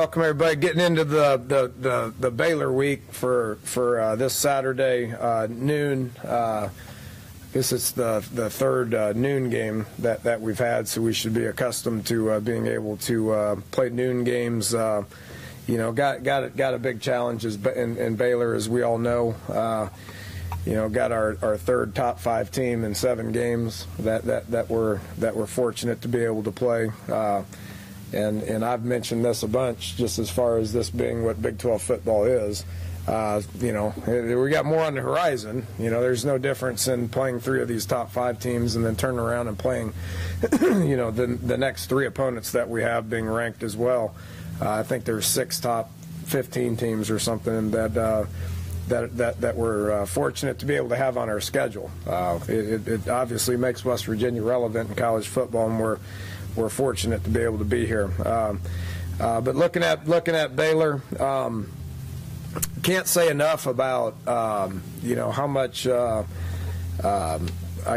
welcome everybody. Getting into the Baylor week for this Saturday noon. This is the third noon game that we've had, so we should be accustomed to being able to play noon games. Got a big challenge in Baylor, as we all know. Got our third top 5 team in 7 games that we're fortunate to be able to play. And I've mentioned this a bunch, just as far as this being what Big 12 football is. We got more on the horizon. There's no difference in playing 3 of these top 5 teams and then turning around and playing, the next 3 opponents that we have being ranked as well. I think there's 6 top 15 teams or something that we're fortunate to be able to have on our schedule. It obviously makes West Virginia relevant in college football, and we're fortunate to be able to be here. But looking at Baylor, can't say enough about how much I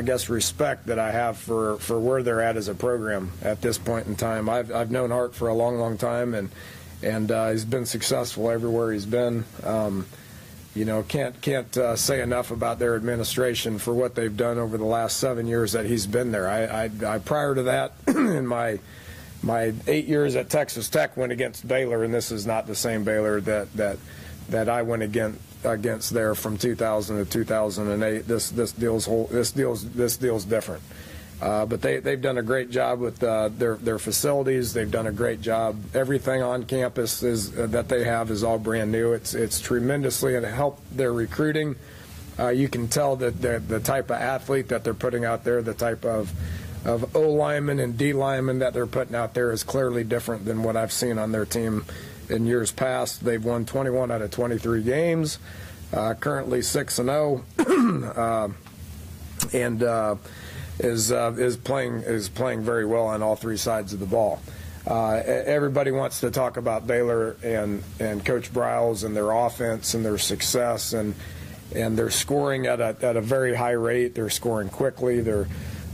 guess respect that I have for where they're at as a program at this point in time. I've known Art for a long time, and he's been successful everywhere he's been. Can't say enough about their administration for what they've done over the last 7 years that he's been there. I prior to that, in my 8 years at Texas Tech, went against Baylor, and this is not the same Baylor that I went against there from 2000 to 2008. This deal's different. But they've done a great job with their facilities. They've done a great job. Everything on campus that they have is all brand new. It's tremendously going to help their recruiting. You can tell that the type of athlete that they're putting out there, the type of O lineman and D lineman that they're putting out there is clearly different than what I've seen on their team in years past. They've won 21 out of 23 games, currently 6-0, and is playing very well on all 3 sides of the ball. Everybody wants to talk about Baylor and Coach Briles and their offense and their success, and they're scoring at a very high rate. They're scoring quickly. They're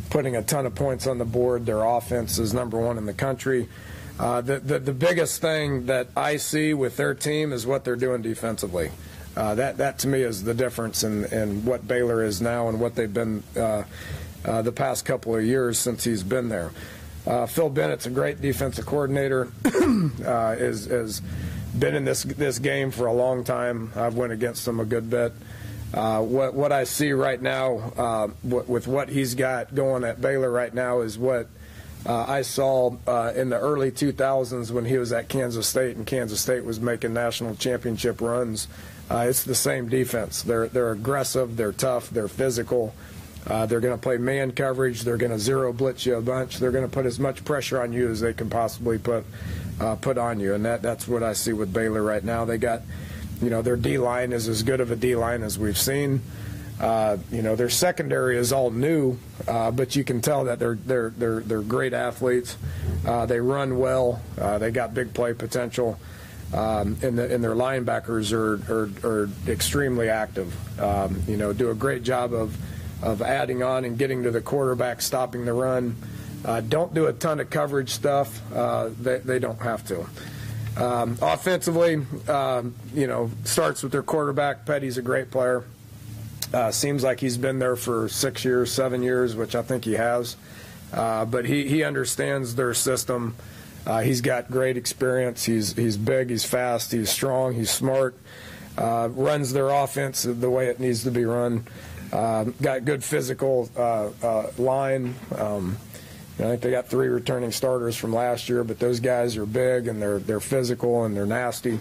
putting a ton of points on the board. Their offense is #1 in the country. The biggest thing that I see with their team is what they're doing defensively. That to me is the difference in what Baylor is now and what they've been the past couple of years since he's been there. Phil Bennett's a great defensive coordinator. Has been in this game for a long time. I've went against him a good bit. What I see right now with what he's got going at Baylor right now is what I saw in the early 2000s when he was at Kansas State, and Kansas State was making national championship runs. It's the same defense. They're aggressive. They're tough. They're physical. They're going to play man coverage. They're going to zero blitz you a bunch. They're going to put as much pressure on you as they can possibly put on you, and that's what I see with Baylor right now. They got, their D-line is as good of a D-line as we've seen. Their secondary is all new, but you can tell that they're great athletes. They run well. They got big play potential, and their linebackers are extremely active. Do a great job of adding on and getting to the quarterback, stopping the run. Don't do a ton of coverage stuff. They don't have to. Offensively, starts with their quarterback. Petty's a great player. Seems like he's been there for 6 years, 7 years, which I think he has. But he understands their system. He's got great experience. He's big, he's fast, he's strong, he's smart. Runs their offense the way it needs to be run. Got good physical line. I think they got 3 returning starters from last year, but those guys are big and they're physical and they're nasty.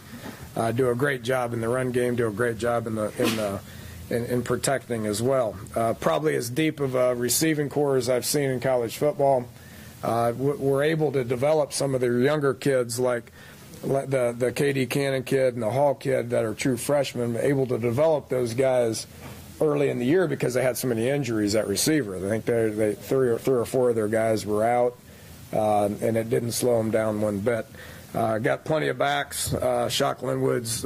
Do a great job in the run game. Do a great job in protecting as well. Probably as deep of a receiving core as I've seen in college football. We're able to develop some of their younger kids, like the KD Cannon kid and the Hall kid, that are true freshmen, able to develop those guys early in the year because they had so many injuries at receiver. I think they 3 or 4 of their guys were out, and it didn't slow them down one bit. Got plenty of backs. Shock Linwood's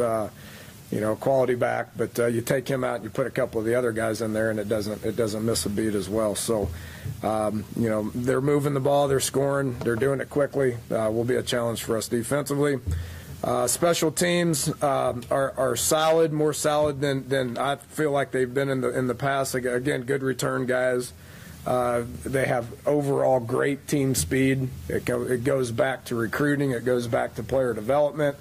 quality back, but you take him out and you put a couple of the other guys in there, and it doesn't miss a beat as well. So they're moving the ball, they're scoring, they're doing it quickly. Will be a challenge for us defensively. Special teams are solid, more solid than I feel like they've been in the past. Again, good return guys. They have overall great team speed. It goes back to recruiting. It goes back to player development.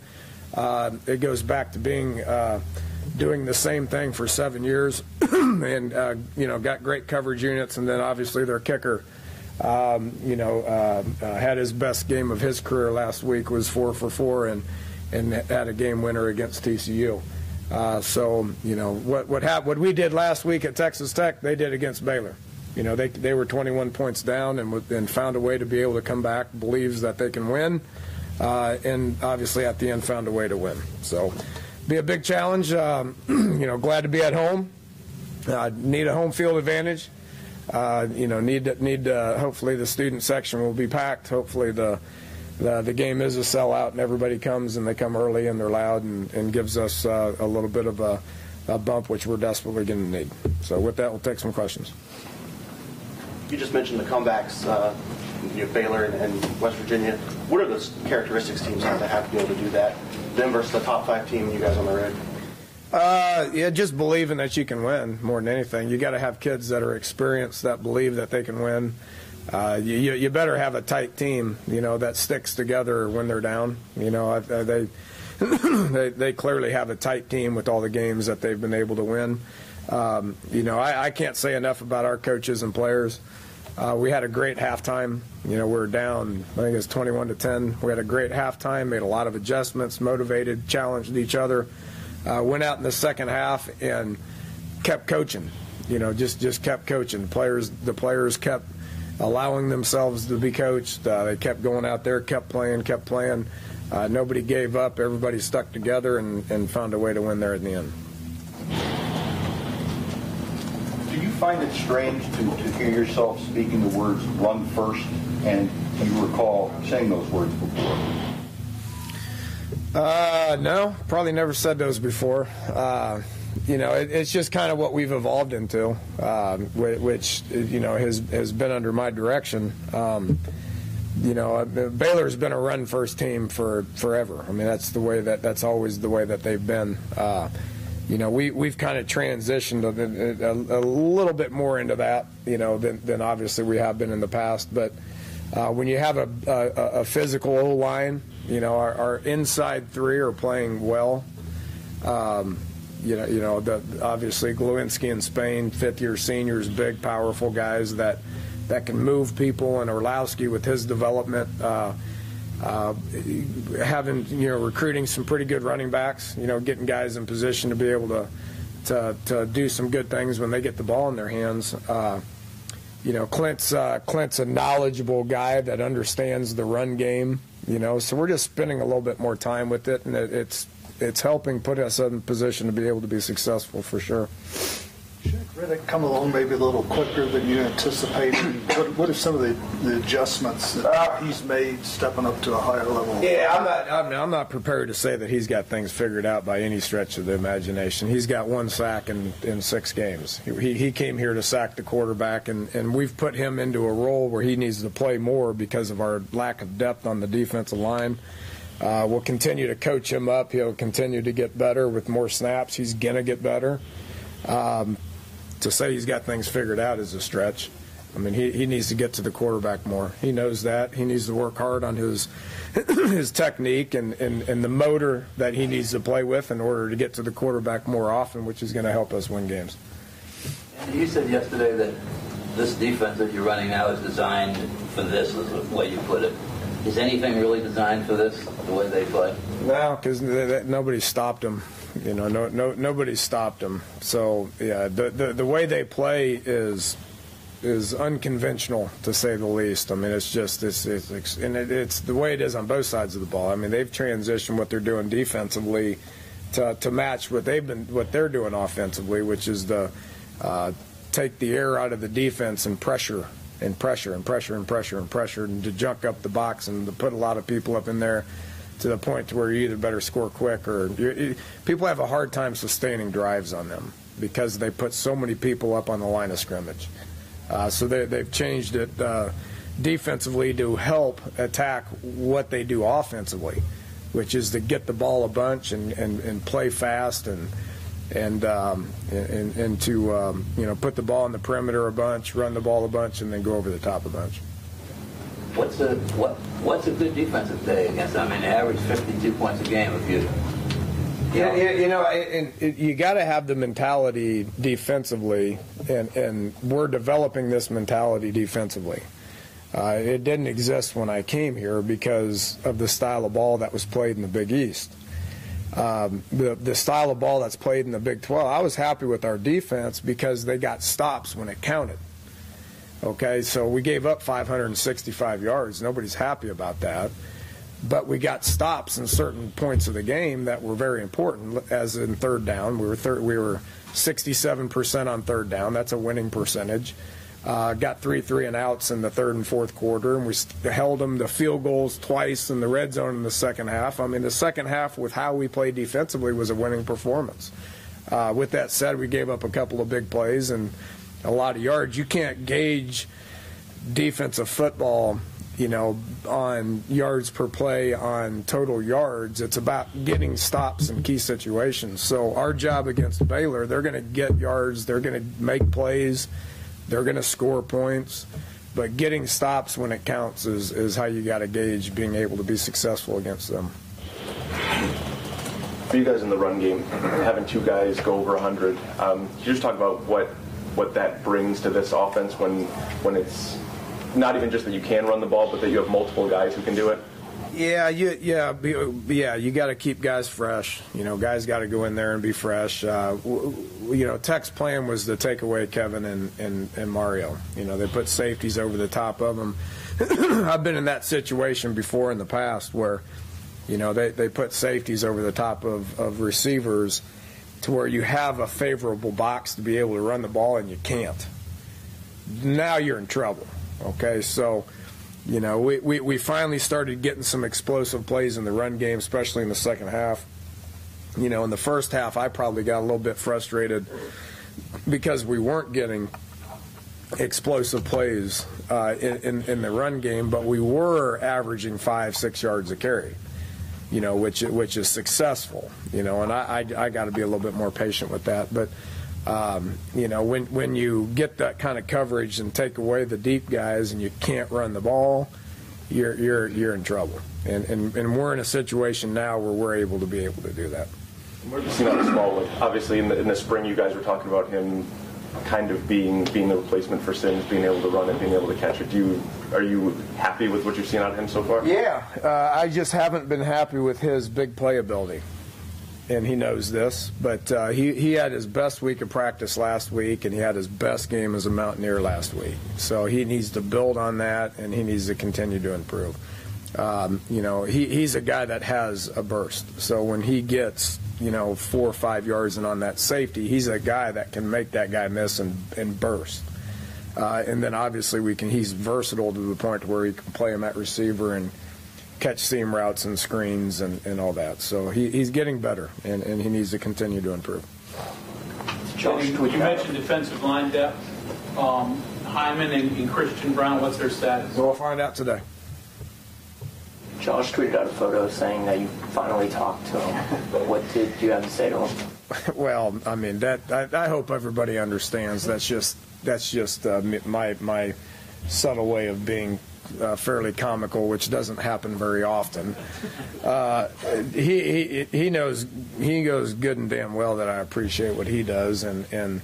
It goes back to doing the same thing for 7 years, and got great coverage units. And then obviously their kicker, had his best game of his career last week, was 4 for 4, and had a game winner against TCU. What we did last week at Texas Tech, they did against Baylor. They were 21 points down and found a way to be able to come back, believes that they can win, and obviously at the end found a way to win. So be a big challenge. Glad to be at home. Need a home field advantage. Hopefully the student section will be packed. Hopefully the game is a sellout and everybody comes and they come early and they're loud and gives us a little bit of a bump, which we're desperately going to need. So with that, we'll take some questions. You just mentioned the comebacks, Baylor and West Virginia. What are the characteristics teams have to be able to do that? Them versus the top 5 team, you guys on the road? Just believing that you can win more than anything. You got to have kids that are experienced, that believe that they can win. You better have a tight team, that sticks together when they're down. They clearly have a tight team with all the games that they've been able to win. I can't say enough about our coaches and players. We had a great halftime. We were down, I think it was 21-10. We had a great halftime, made a lot of adjustments, motivated, challenged each other. Went out in the second half and kept coaching. Just kept coaching. The players kept allowing themselves to be coached. They kept going out there, kept playing. Nobody gave up. Everybody stuck together and found a way to win there at the end. Do you find it strange to hear yourself speaking the words "run first"? And do you recall saying those words before? No, probably never said those before. It's just kind of what we've evolved into, which has been under my direction. Baylor's been a run first team forever. I mean, that's always the way that they've been. We've kind of transitioned a little bit more into that, than obviously we have been in the past. But when you have a physical O-line, our inside 3 are playing well. Obviously Glowinski in Spain, 5th-year seniors, big, powerful guys that can move people, and Orlowski with his development, recruiting some pretty good running backs, getting guys in position to be able to do some good things when they get the ball in their hands. Clint's a knowledgeable guy that understands the run game, so we're just spending a little bit more time with it, and it's helping put us in position to be able to be successful for sure. Should Riddick come along maybe a little quicker than you anticipated? What are some of the adjustments that he's made stepping up to a higher level? Yeah, I'm not prepared to say that he's got things figured out by any stretch of the imagination. He's got 1 sack in 6 games. He came here to sack the quarterback, and we've put him into a role where he needs to play more because of our lack of depth on the defensive line. We'll continue to coach him up. He'll continue to get better with more snaps. He's going to get better. To say he's got things figured out is a stretch. I mean, he needs to get to the quarterback more. He knows that. He needs to work hard on his technique and the motor that he needs to play with in order to get to the quarterback more often, which is going to help us win games. You said yesterday that this defense that you're running now is designed for this, is the way you put it. Is anything really designed for this, the way they play? No, because nobody stopped them. Nobody stopped them. So, yeah, the way they play is unconventional, to say the least. I mean, it's the way it is on both sides of the ball. I mean, they've transitioned what they're doing defensively to match what they're doing offensively, which is to take the air out of the defense and pressure and to junk up the box and to put a lot of people up in there to the point to where you either better score quick or people have a hard time sustaining drives on them because they put so many people up on the line of scrimmage. So they've changed it defensively to help attack what they do offensively. which is to get the ball a bunch and play fast and to put the ball in the perimeter a bunch, run the ball a bunch, and then go over the top a bunch. What's a good defensive day against? I mean, they average 52 points a game. If you you got to have the mentality defensively, and we're developing this mentality defensively. It didn't exist when I came here because of the style of ball that was played in the Big East. The style of ball that's played in the Big 12, I was happy with our defense because they got stops when it counted. Okay, so we gave up 565 yards. Nobody's happy about that. But we got stops in certain points of the game that were very important, as in third down. We were 67% on third down. That's a winning percentage. Got 3 and outs in the third and fourth quarter, and we held them to field goals twice in the red zone in the second half. I mean, the second half with how we played defensively was a winning performance. With that said, we gave up a couple of big plays and a lot of yards. You can't gauge defensive football, on yards per play, on total yards. It's about getting stops in key situations. So our job against Baylor, they're going to get yards, they're going to make plays, they're going to score points, but getting stops when it counts is how you got to gauge being able to be successful against them. For you guys in the run game, having two guys go over 100, can you just talk about what that brings to this offense when it's not even just that you can run the ball, but that you have multiple guys who can do it? Yeah, you got to keep guys fresh. Guys got to go in there and be fresh. Tech's plan was to take away Kevin and Mario. They put safeties over the top of them. I've been in that situation before in the past where, they put safeties over the top of receivers to where you have a favorable box to be able to run the ball and you can't. Now you're in trouble. Okay, so, we finally started getting some explosive plays in the run game, especially in the second half. In the first half, I probably got a little bit frustrated because we weren't getting explosive plays in the run game, but we were averaging 5-6 yards a carry, which is successful, and I got to be a little bit more patient with that. But when you get that kind of coverage and take away the deep guys and you can't run the ball, you're in trouble. And we're in a situation now where we're able to do that. Where do you see that small? Obviously, in the spring, you guys were talking about him kind of being the replacement for Sims, being able to run it, being able to catch it. Are you happy with what you've seen out of him so far? Yeah, I just haven't been happy with his big play ability. And he knows this, but he had his best week of practice last week, and he had his best game as a Mountaineer last week. So he needs to build on that, and he needs to continue to improve. He's a guy that has a burst. So when he gets, 4 or 5 yards and on that safety, he's a guy that can make that guy miss and burst. And then obviously he's versatile to the point where he can play him at receiver and catch seam routes and screens and all that. So he's getting better, and he needs to continue to improve. Josh, you mentioned defensive line depth. Hyman and Christian Brown, what's their status? We'll find out today. Josh tweeted out a photo saying that you finally talked to him. What did you have to say to him? Well, I mean, I hope everybody understands that's just my subtle way of being fairly comical, which doesn't happen very often. He knows good and damn well that I appreciate what he does, and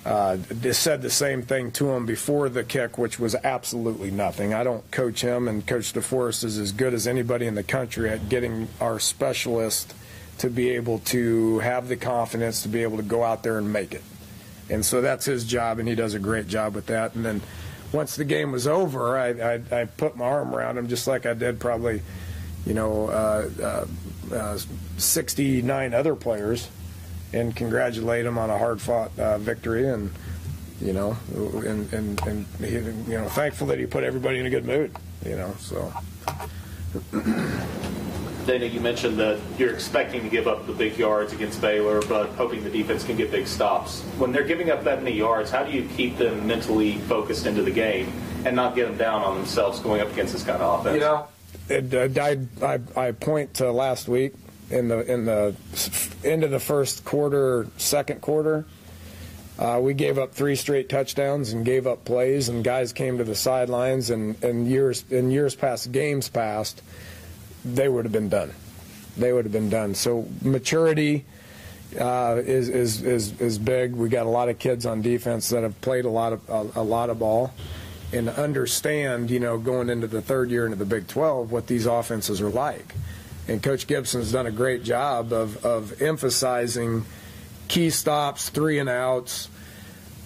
said the same thing to him before the kick, which was absolutely nothing. I don't coach him, and Coach DeForest is as good as anybody in the country at getting our specialist to be able to have the confidence to be able to go out there and make it. And so that's his job, and he does a great job with that. And then once the game was over, I put my arm around him just like I did probably, 69 other players, and congratulate him on a hard-fought victory. And thankful that he put everybody in a good mood. So. Dana, you mentioned that you're expecting to give up the big yards against Baylor, but hoping the defense can get big stops. When they're giving up that many yards, how do you keep them mentally focused into the game and not get them down on themselves going up against this kind of offense? I point to last week in the end of the first quarter, second quarter. We gave up 3 straight touchdowns and gave up plays, and guys came to the sidelines. And in years past, games past, they would have been done. They would have been done. So maturity is big. We got a lot of kids on defense that have played a lot of ball, and understand, going into the third year into the Big 12, what these offenses are like. And Coach Gibson's done a great job of emphasizing key stops, 3 and outs.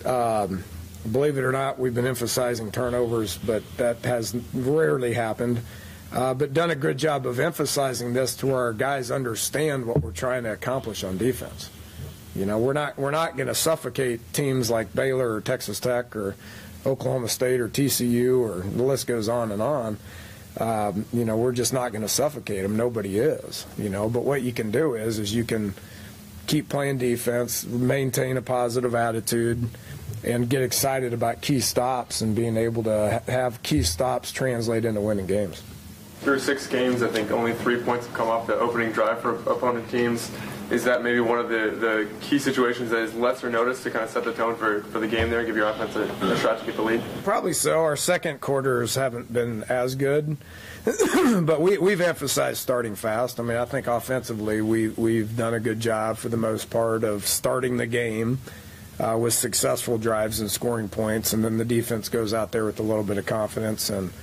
Believe it or not, we've been emphasizing turnovers, but that has rarely happened. But done a good job of emphasizing this to where our guys understand what we're trying to accomplish on defense. We're not going to suffocate teams like Baylor or Texas Tech or Oklahoma State or TCU, or the list goes on and on. We're just not going to suffocate them. Nobody is. But what you can do is you can keep playing defense, maintain a positive attitude, and get excited about key stops and being able to have key stops translate into winning games. Through 6 games, I think only 3 points have come off the opening drive for opponent teams. Is that maybe one of the key situations that is lesser noticed to kind of set the tone for the game there and give your offense a shot to get the lead? Probably so. Our second quarters haven't been as good, but we've emphasized starting fast. I mean, I think offensively we've done a good job for the most part of starting the game with successful drives and scoring points, and then the defense goes out there with a little bit of confidence and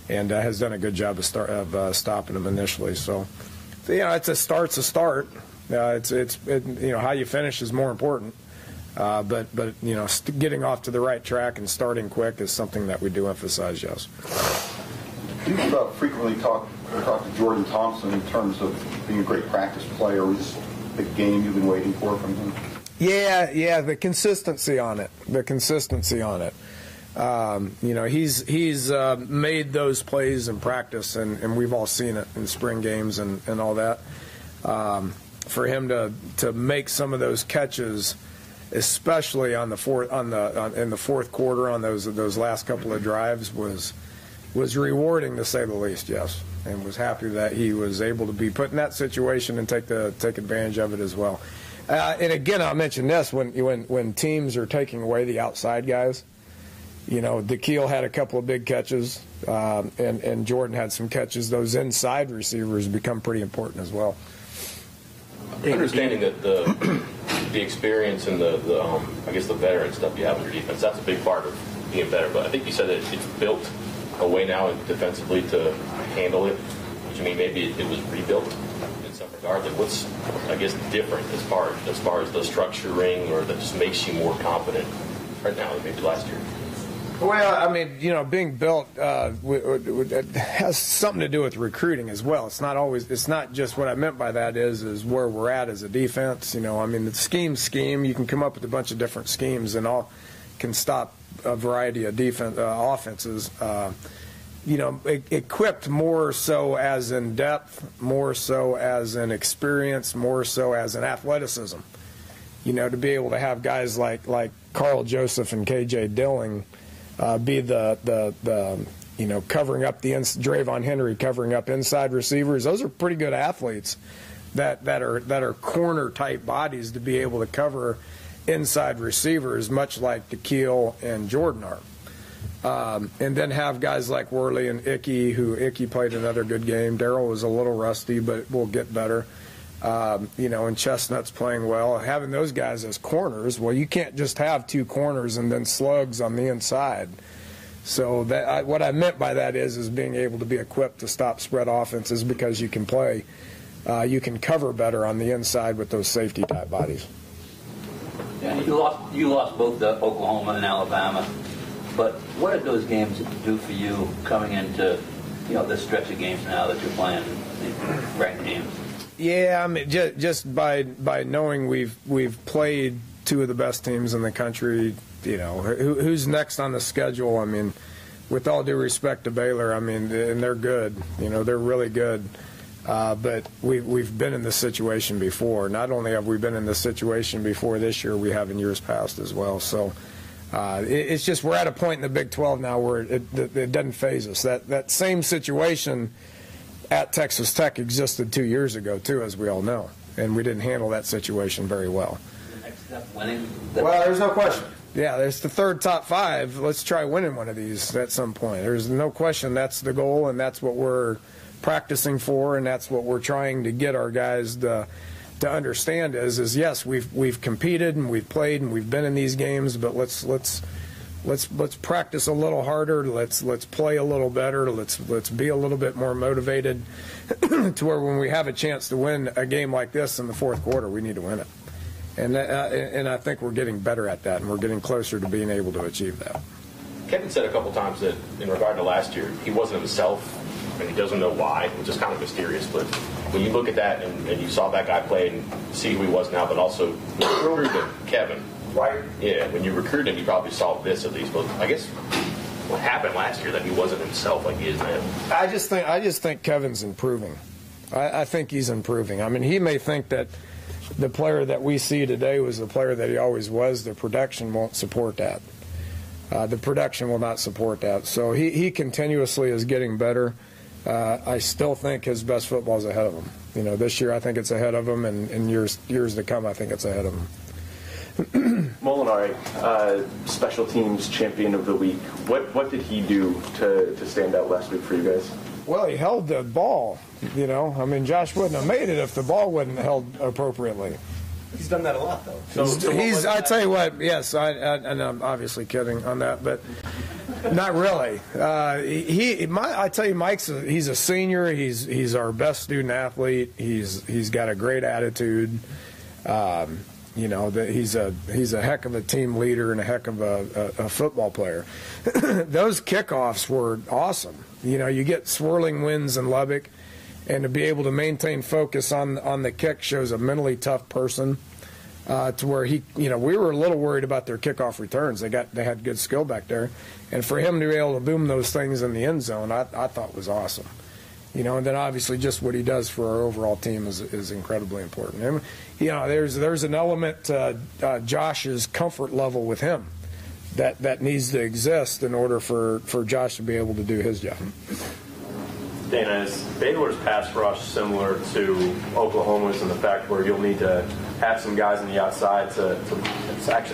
has done a good job of stopping them initially. So it's a start. It's how you finish is more important. But getting off to the right track and starting quick is something that we do emphasize. Yes. You frequently talk to Jordan Thompson in terms of being a great practice player. Was this the game you've been waiting for from him? Yeah, the consistency on it. He's made those plays in practice, and we've all seen it in spring games and all that. For him to make some of those catches, especially in the fourth quarter on those last couple of drives, was rewarding, to say the least. Yes, and was happy that he was able to be put in that situation and take advantage of it as well. And again, I'll mention this: when teams are taking away the outside guys, DeKeel had a couple of big catches, and Jordan had some catches. Those inside receivers become pretty important as well. Understanding that the experience and the veteran stuff you have in your defense, that's a big part of being better. But I think you said that it's built a way now defensively to handle it. Which, I mean, maybe it was rebuilt in some regard. Like, what's, different as far as the structuring, or that just makes you more confident right now than maybe last year? Well, I mean, being built it has something to do with recruiting as well. It's not just what I meant by that is where we're at as a defense. The scheme. You can come up with a bunch of different schemes, and all can stop a variety of offenses. Equipped more so as in depth, more so as in experience, more so as in athleticism. To be able to have guys like Carl Joseph and KJ Dilling. Be the covering up Drayvon Henry covering up inside receivers. Those are pretty good athletes that are corner type bodies to be able to cover inside receivers, much like DeKeel and Jordan are. And then have guys like Worley and Icky played another good game. Darrell was a little rusty, but will get better. And Chestnut's playing well. Having those guys as corners, well, you can't just have 2 corners and then slugs on the inside. So what I meant by that is being able to be equipped to stop spread offenses, because you can cover better on the inside with those safety type bodies. Yeah, you lost both the Oklahoma and Alabama, but what did those games do for you coming into this stretch of games now that you're playing the ranked teams? Yeah, I mean, just by knowing we've played 2 of the best teams in the country, who's next on the schedule. I mean, with all due respect to Baylor, I mean, and they're good. They're really good. But we've been in this situation before. Not only have we been in this situation before this year, we have in years past as well. So it's just we're at a point in the Big 12 now where it doesn't faze us. That same situation at Texas Tech existed 2 years ago, too, as we all know. And we didn't handle that situation very well. The next step, winning. Well, there's no question. Yeah, there's the third top 5. Let's try winning one of these at some point. There's no question that's the goal, and that's what we're practicing for, and that's what we're trying to get our guys to understand is yes, we've competed and we've played and we've been in these games, but let's practice a little harder. Let's play a little better. Let's be a little bit more motivated to where when we have a chance to win a game like this in the fourth quarter, we need to win it. And I think we're getting better at that, and we're getting closer to being able to achieve that. Kevin said a couple times that in regard to last year, he wasn't himself, and he doesn't know why, which is kind of mysterious. But when you look at that and you saw that guy play and see who he was now, but also recruited Kevin, right? Yeah, when you recruited him, you probably saw this at least. But I guess what happened last year that he wasn't himself like he is now. I just think Kevin's improving. I think he's improving. I mean, he may think that the player that we see today was the player that he always was. The production won't support that. The production will not support that. So he continuously is getting better. I still think his best football is ahead of him. You know, this year I think it's ahead of him, and in years to come I think it's ahead of him. Molinari, special teams champion of the week. What did he do to stand out last week for you guys? Well, he held the ball. You know, I mean, Josh wouldn't have made it if the ball wasn't held appropriately. He's done that a lot, though. I tell you what, yes, and I'm obviously kidding on that, but not really. I tell you, he's a senior. He's our best student athlete. He's got a great attitude. You know, he's a heck of a team leader and a heck of a football player. Those kickoffs were awesome. You know, you get swirling winds in Lubbock, and to be able to maintain focus on the kick shows a mentally tough person. To where we were a little worried about their kickoff returns. They had good skill back there, and for him to be able to boom those things in the end zone, I thought was awesome. You know, and then obviously just what he does for our overall team is incredibly important. And, you know, there's an element to Josh's comfort level with him that needs to exist in order for Josh to be able to do his job. Dana, is Baylor's pass rush similar to Oklahoma's in the fact where you'll need to have some guys on the outside to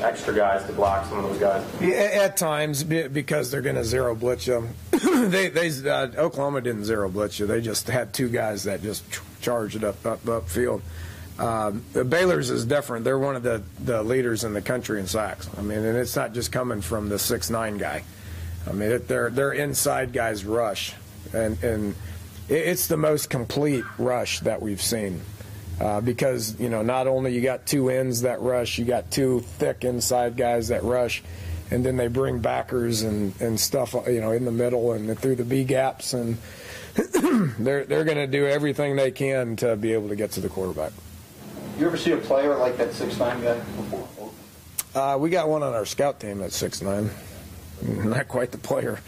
extra guys to block some of those guys? Yeah, at times, because they're going to zero blitz you. Oklahoma didn't zero blitz you. They just had 2 guys that just charged it upfield. Baylor's is different. They're one of the leaders in the country in sacks. I mean, and it's not just coming from the 6'9" guy. I mean, their inside guys rush. And it's the most complete rush that we've seen because, you know, not only you got 2 ends that rush, you got 2 thick inside guys that rush, and then they bring backers and stuff, you know, in the middle and through the B gaps, and they're going to do everything they can to be able to get to the quarterback. You ever see a player like that 6'9" guy before? We got one on our scout team that's 6'9". Not quite the player.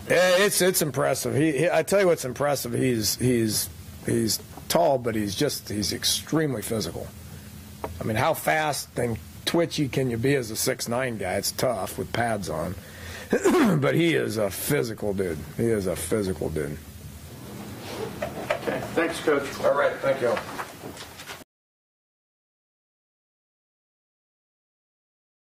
It's impressive. I tell you what's impressive. He's tall, but he's extremely physical. I mean, how fast and twitchy can you be as a 6'9" guy? It's tough with pads on. But he is a physical dude. He is a physical dude. Okay. Thanks, Coach. All right. Thank you.